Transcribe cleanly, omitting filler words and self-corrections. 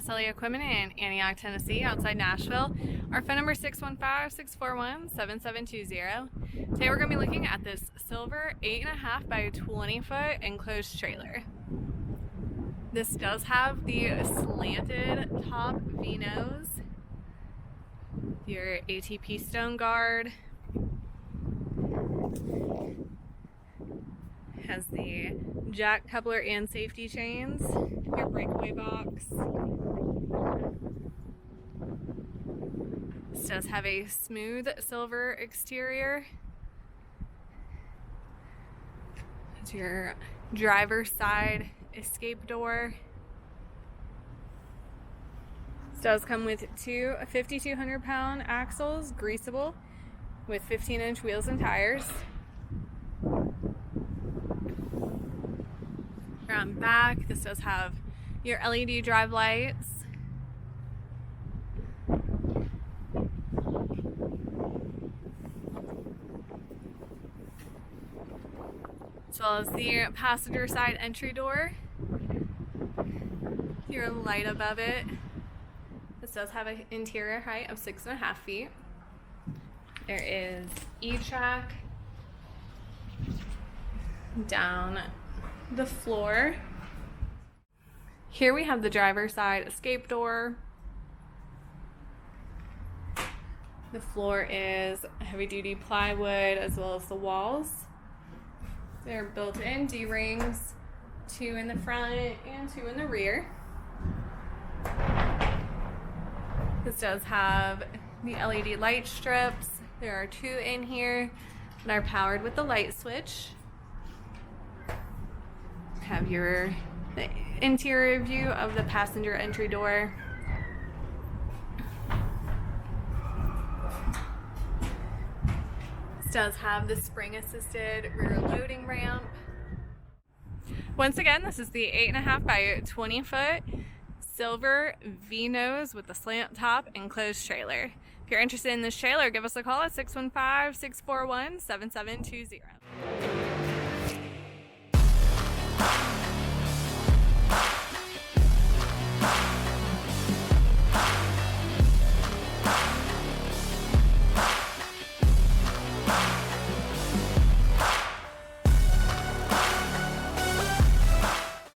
SLE Equipment in Antioch, Tennessee, outside Nashville. Our phone number is 615-641-7720. Today we're going to be looking at this silver 8.5 by 20 foot enclosed trailer. This does have the slanted top V-nose, your ATP stone guard, has the jack coupler and safety chains, your breakaway box. This does have a smooth silver exterior. It's your driver's side escape door. This does come with two 5,200-pound axles, greaseable, with 15-inch wheels and tires. Around back, this does have your LED drive lights. As well as the passenger side entry door. Your light above it. This does have an interior height of 6.5 feet. There is E-track down the floor. Here we have the driver's side escape door. The floor is heavy duty plywood as well as the walls. They're built-in D-rings, 2 in the front and 2 in the rear. This does have the LED light strips. There are 2 in here that are powered with the light switch. Have the interior view of the passenger entry door. This does have the spring-assisted rear loading ramp. Once again, this is the 8.5 by 20 foot silver V-nose with the slant top enclosed trailer. If you're interested in this trailer, give us a call at 615-641-7720.